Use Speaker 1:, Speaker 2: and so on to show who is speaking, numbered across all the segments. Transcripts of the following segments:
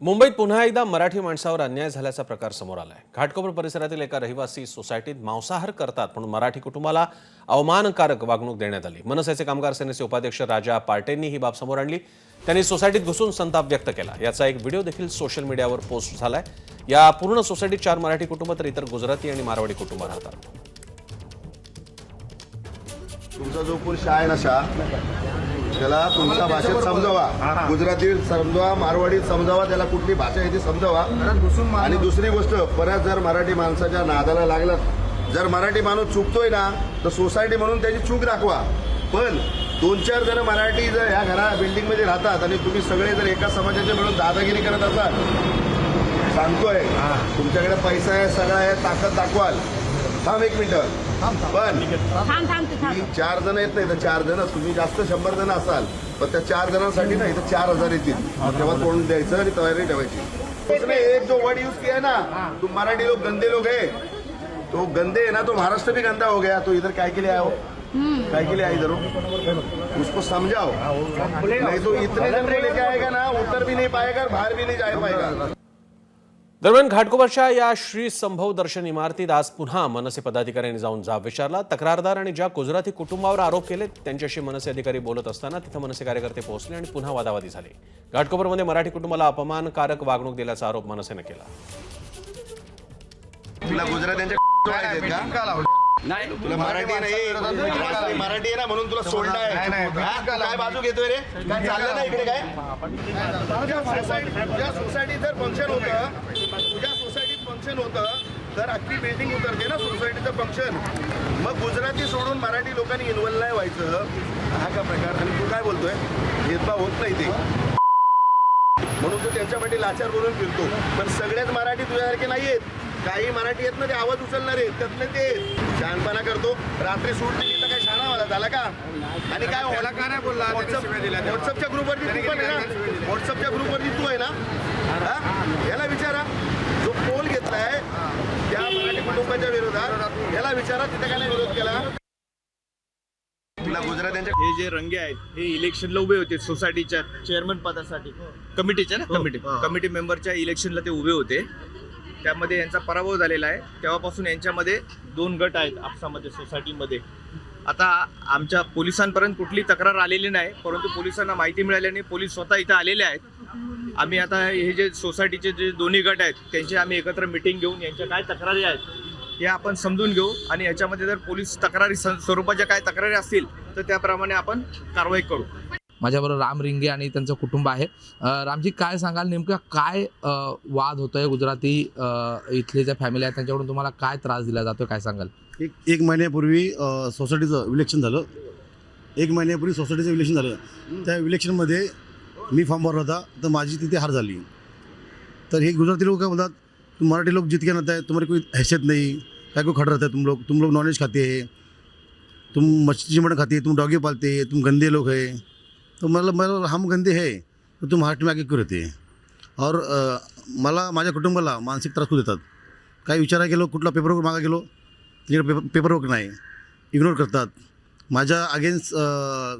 Speaker 1: मुंबईत पुन्हा एकदा मराठी माणसावर अन्याय झाल्याचा प्रकार समोर आलाय। घाटकोपर परिसरातील एका रहिवासी सोसायटीत मांसाहार करतात म्हणून मराठी कुटुंबाला अवमानकारक वागणूक देण्यात आली। मनसेचे कामगार सेनेचे उपाध्यक्ष राजा पार्टेंनी ही बाब समोर आणली। त्यांनी सोसायटीत घुसून संताप व्यक्त केला। याचा एक व्हिडिओ देखील सोशल मीडियावर पोस्ट झालाय। या पूर्ण सोसायटीत 4 मराठी कुटुंब तर इतर गुजराती आणि मारवाडी कुटुंब राहतात।
Speaker 2: तुमचा जो कोण शाह आहे ना त्याला तुमच्या भाषेत समजावा, गुजराती समजावा, मारवाडीत समजावा, त्याला कुठली भाषा आहे ती समजावा। आणि दुसरी गोष्ट, परत जर मराठी माणसाच्या नादाला लागला, जर मराठी माणूस चुकतोय ना तर सोसायटी म्हणून त्याची चूक दाखवा। पण 2-4 जण मराठी जर ह्या घरा बिल्डिंगमध्ये राहतात आणि तुम्ही सगळे जर एका समाजाचे मिळून दादागिरी करत असाल, सांगतोय तुमच्याकडे पैसा आहे, सगळं आहे, ताकद दाखवाल। थांब एक मिनिट, पण 4 जण येत नाही तर 4 जण, तुम्ही जास्त 100 जण असाल पण त्या 4 जणांसाठी ना इथं 4000 येतील। तेव्हा तोंड द्यायचं आणि तयारी ठेवायची। उसने एक जो वर्ड यूज किया है ना, तुम मराठी लोग गंदे लोग है, तो गंदे है ना, तो महाराष्ट्र भी गंदा हो गया। तो इधर काय के लिए आए हो, काय के लिए आए इधर हो? उसको समझाओ, नहीं तो इतने जन को लेके आएगा ना, उतर भी नहीं पाएगा, बाहर भी नहीं जा पाएगा।
Speaker 1: दरम्यान घाटकोपरच्या या श्री संभव दर्शन इमारतीत आज पुन्हा मनसे पदाधिकाऱ्यांनी जाऊन जाब विचारला। तक्रारदार आणि ज्या गुजराती कुटुंबावर आरोप केले त्यांच्याशी मनसे अधिकारी बोलत असताना तिथं मनसे कार्यकर्ते पोहोचले आणि पुन्हा वादावादी झाली। घाटकोपरमध्ये मराठी कुटुंबाला अपमानकारक वागणूक दिल्याचा आरोप मनसेने केला।
Speaker 2: तुला गुजरात्यांच्या तुला मराठी नाही, मराठी आहे ना म्हणून तुला सोडलं आहे। काय बाजू घेतोय रे, काय चाललं ना इकडे? काय तुझ्या सोसायटीत जर फंक्शन होतं, तुझ्या सोसायटीत फंक्शन होतं तर अख्खी बिल्डिंग उतरते ना सोसायटीचं फंक्शन। मग गुजराती सोडून मराठी लोकांनी इन्व्हॉल्व नाही व्हायचं, हा का प्रकार? आणि तू काय बोलतोय, भेदभाव होत नाही ते म्हणून तू त्यांच्यासाठी लाचार बोलून फिरतो। पण सगळेच मराठी तुझ्यासारखे नाहीयेत, काही मराठी येत ना ते आवाज उचलणारे त्यातले ते शहाणपणा करतो। रात्री सूट दिली तर काय शाणा मला झाला का? आणि काय होला का नाही बोलला? व्हॉट्सअपच्या ग्रुपवरती तू पण आहे ना, व्हॉट्सअपच्या ग्रुपवरती तू आहे ना, याला विचारा जो पोल घेतलाय त्या मराठी कुटुंबाच्या विरोधात, याला विचारा तिथे काय नाही विरोध केला।
Speaker 3: हे जे रंगे आहेत हे इलेक्शनला उभे होते सोसायटीच्या चेअरमन पदासाठी, कमिटीच्या ना कमिटी मेंबरच्या इलेक्शनला ते उभे होते। त्यामध्ये यांचा पराभव झालेला आहे। तेव्हापासून यांच्यामध्ये 2 गट आहेत आपसामध्ये सोसायटीमध्ये। आता आमच्या पोलिसांपर्यंत कुठली तक्रार आलेली नाही, परंतु पोलिसांना माहिती मिळाल्याने पोलीस स्वतः इथं आलेले आहेत। आम्ही आता हे जे सोसायटीचे जे दोन्ही गट आहेत त्यांची आम्ही एकत्र मिटिंग घेऊन यांच्या काय तक्रारी आहेत हे आपण समजून घेऊ आणि याच्यामध्ये जर पोलीस तक्रारी स्वरूपाच्या काय तक्रारी असतील तर त्याप्रमाणे आपण कारवाई करू।
Speaker 4: माझ्याबरोबर राम रिंगे आणि त्यांचं कुटुंब आहे। रामजी, काय सांगाल, नेमका काय वाद होतोय? गुजराती इथले ज्या फॅमिली आहेत त्यांच्याकडून तुम्हाला काय त्रास दिला जातोय, काय सांगाल?
Speaker 5: एक महिन्यापूर्वी सोसायटीचं इलेक्शन झालं। 1 महिन्यापूर्वी सोसायटीचं इलेक्शन झालं। त्या इलेक्शनमध्ये मी फॉर्म भरला होता तर माझी तिथे हार झाली। तर हे गुजराती लोक काय बोलतात, तुम मराठी लोग जीत के नाते हैं, तुम्हारी कोई हैसियत नहीं, क्या को खड़ रहता है तुम लोग नॉनवेज खाते हैं, तुम मच्छी मटन खाते हैं, तुम डॉगी पालते हैं, तुम गंदे लोग हैं। तो मतलब हम गंदे हैं तो तुम महाराष्ट्र में आगे क्यों रहते हैं? और मला माझ्या कुटुंबाला मानसिक त्रास खूप देतात। काही विचारायला गेलो, कुठला पेपरवर्क मागा गेलो तिकडे पेपरवर्क नाही, इग्नोर करतात। माझ्या अगेन्स्ट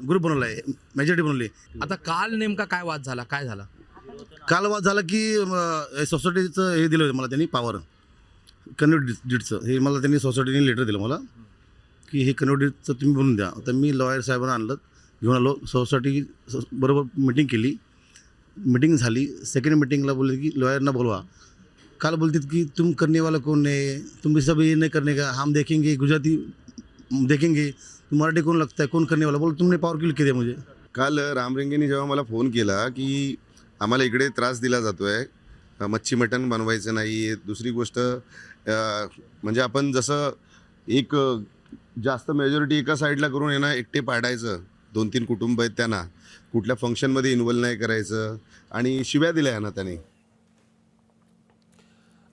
Speaker 5: ग्रुप बनवला आहे, मेजॉरिटी बनवली।
Speaker 4: आता काल नेमका काय वाद झाला, काय झाला?
Speaker 5: काल वाद झाला की सोसायटीचं हे दिलं होतं मला त्यांनी, पॉवर कन्व्हर्ट डीडचं हे मला त्यांनी सोसायटीने लेटर दिलं मला की हे कन्व्हर्ट डीडचं तुम्ही बनवून द्या। तर मी लॉयर साहेबांना आणलं, घेऊन आलो, सोसायटी बरोबर मीटिंग केली, मीटिंग झाली। सेकंड मीटिंगला बोलले की लॉयरना बोलवा। काल बोलते की तुम करने वाला कौन है, तुम सब ये नहीं करने का, हम देखेंगे, गुजराती देखेंगे, तुम मराठी कौन लगता है, कौन करने वाला? बोल तुमने पॉवर क्यों दिया मुझे?
Speaker 2: काल रामरिंगेंनी जेव्हा मला फोन केला की आम्हाला इकडे त्रास दिला जातो आहे, मच्छी मटण बनवायचं नाही, दुसरी गोष्ट म्हणजे आपण जसं एक जास्त मेजॉरिटी एका साईडला करून आहे ना एकटे पाडायचं, 2-3 कुटुंब आहेत त्यांना कुठल्या फंक्शनमध्ये इन्व्हॉल्व नाही करायचं आणि शिव्या दिल्या आहे ना त्याने।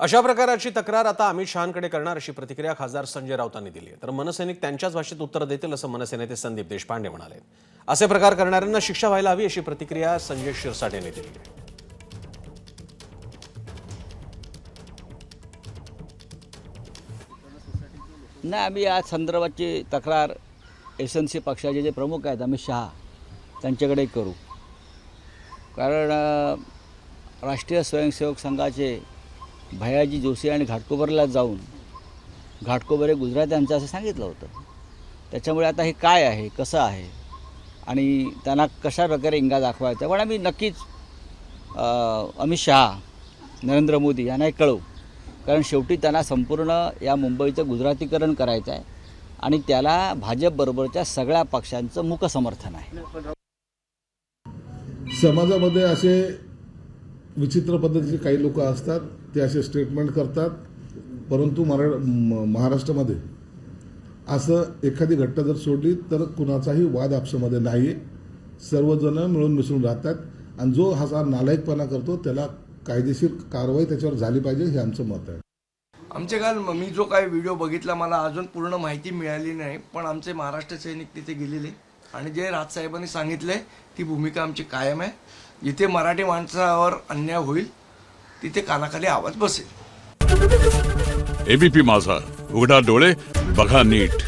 Speaker 1: अशा प्रकारची तक्रार आता अमित शहांकडे करणार अशी प्रतिक्रिया खासदार संजय राऊतांनी दिली आहे। तर मनसैनिक त्यांच्याच भाषेत उत्तर देतील असं मनसे नेते संदीप देशपांडे म्हणाले। असे प्रकार करणाऱ्यांना शिक्षा व्हायला हवी अशी प्रतिक्रिया संजय शिरसाट यांनी दिली आहे।
Speaker 6: नाही, आम्ही या संदर्भाची तक्रार SNC पक्षाचे जे प्रमुख आहेत अमित शहा त्यांच्याकडे करू। कारण राष्ट्रीय स्वयंसेवक संघाचे भैयाजी जोशी आणि घाटकोपरला जाऊन घाटकोपर हे गुजरात्यांचं असं सांगितलं होतं. त्याच्यामुळे आता हे काय आहे, कसं आहे आणि त्यांना कशा प्रकारे इंगा दाखवायचा, पण आम्ही नक्कीच अमित शहा, नरेंद्र मोदी यांना हे कळवू. कारण शेवटी त्यांना संपूर्ण या मुंबईचं गुजरातीकरण करायचं आहे आणि त्याला भाजपबरोबरच्या सगळ्या पक्षांचं मूक समर्थन आहे.
Speaker 7: समाजामध्ये असे विचित्र पद्धतीचे काही लोक असतात, ते असे स्टेटमेंट करतात, परंतु महाराष्ट्रामध्ये असं एखादी घटना जर सोडली तर कुणाचाही वाद आपसामध्ये नाही आहे. सर्वजण मिळून मिसळून राहतात आणि जो हा नालायकपणा करतो त्याला कायदेशीर कारवाई त्याच्यावर झाली पाहिजे, हे आमचं मत आहे.
Speaker 8: आमचे काल मी जो काही व्हिडिओ बघितला मला अजून पूर्ण माहिती मिळाली नाही, पण आमचे महाराष्ट्र सैनिक तिथे गेलेले आणि जे राजसाहेबांनी सांगितले ती भूमिका आमची कायम आहे. जिथे मराठी माणसावर अन्याय होईल तिथे कानाखाली आवाज बसेल.
Speaker 9: एबीपी माझा, उघडा डोळे बघा नीट.